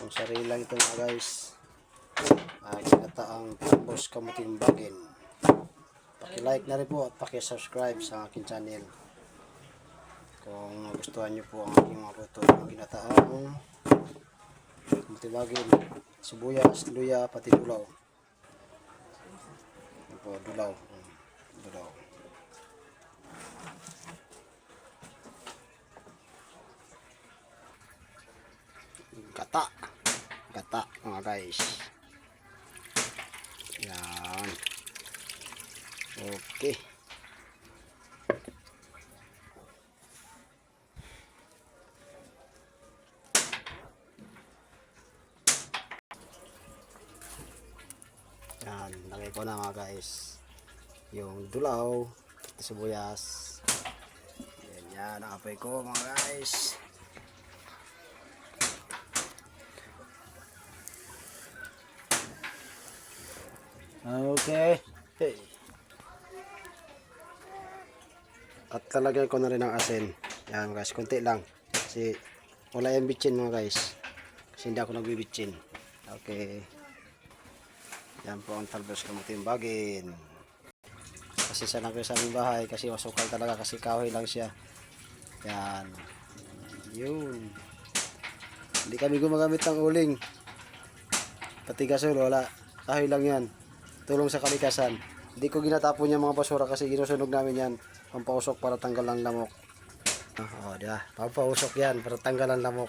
Itong sarili lang ito mga guys. Ginataang talbos kamuting bagin. Paki-like na rin po at paki-subscribe sa aking channel. Kung gustuhan nyo po ang aking mga luto ng ginataang kamuting bagin, sibuyas, luya, pati dulaw. Yan po, dulaw. Dulaw. Gata mga guys. Yan. Okay. Yan, lagay ko na mga guys yung dulaw, sibuyas. Yan, nakapay ko mga guys. Okay. Hey. At lalagyan ko na rin ng asin. Yan guys, konti lang. Kasi wala yung bitchin mga guys. Kasi hindi ako nagbibitchin. Okay. Yan po ang talbos kamuting bagin. Kasi sa lang sa aming bahay. Kasi masukal talaga. Kasi kahoy lang siya. Yan. Yun. Hindi kami gumagamit ng uling. Pati gasol, wala. Kahoy lang yan. Tulong sa kalikasan. Hindi ko ginatapon yung mga basura kasi ginusunog namin yan. Pampausok para tanggal ang lamok. Diba? Pampausok yan para tanggal ang lamok.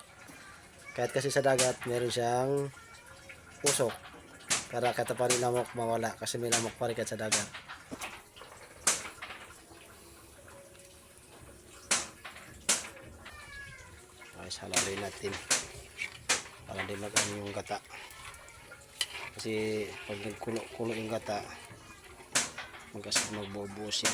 Kahit kasi sa dagat, meron siyang usok. Para kahit pa rin lamok mawala kasi may lamok pa rin kahit sa dagat. Ay, halalin natin. Para di mag-ano yung gata. Kasi pag nagkulo yung gata, magbubuo siya.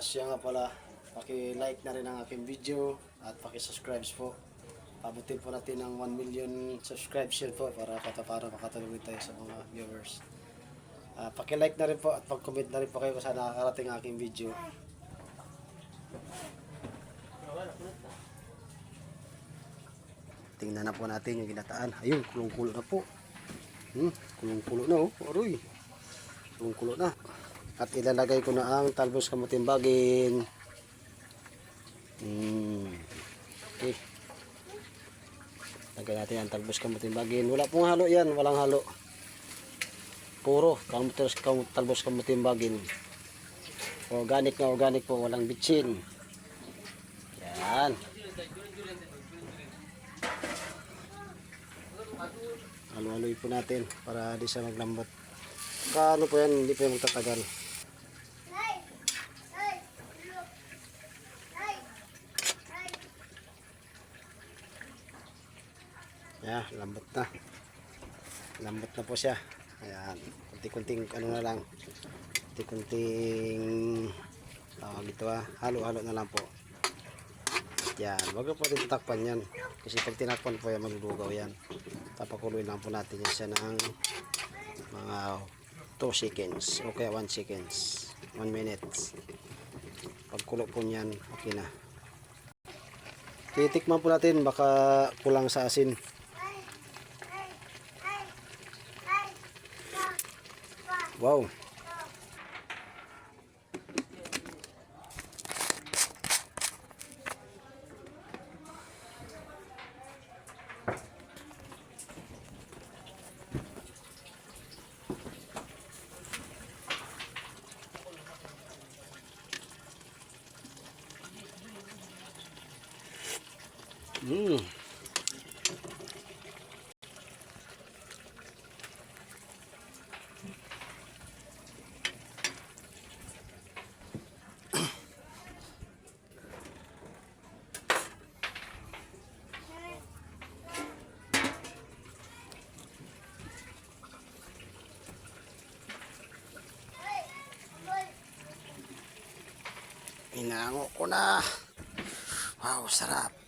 Siya nga pala, paki-like na rin ang aking video at paki-subscribe po. Pabutin po natin ang 1 million subscription po para makatulong tayo sa mga viewers. Paki-like na rin po at pag-comment na rin po kayo kung saan nakakarating ang aking video. Tingnan na po natin yung ginataan. Ayun, kulong-kulo na po. Kulong-kulo na oh. Aroy. Kulong-kulo na. At ilalagay ko na ang talbos kamuting bagin. Okay. Lagay natin ang talbos kamuting bagin. Wala pong halo yan. Walang halo. Puro talbos kamuting bagin. Organic na organic po. Walang bitchin. Yan. Halo-haloy po natin para di siya maglambot. Kaano po yan, hindi po yan magtatagal. Yeah, lambot na. Lambot na po siya. Ayan, kunti-kunting ano na lang. Kunti-kunting halo-halo na lang po. Yan, wag po din tatakpan yan. Kasi pag tinakpan po yan, malulugaw yan. Tapakuloy lang po natin yan siya ng mga 2 seconds. O kaya 1 seconds. 1 minute. Pagkulo po yan, okay na. Titikman po natin, baka kulang sa asin. Wow. Inango ko na. Wow, sarap.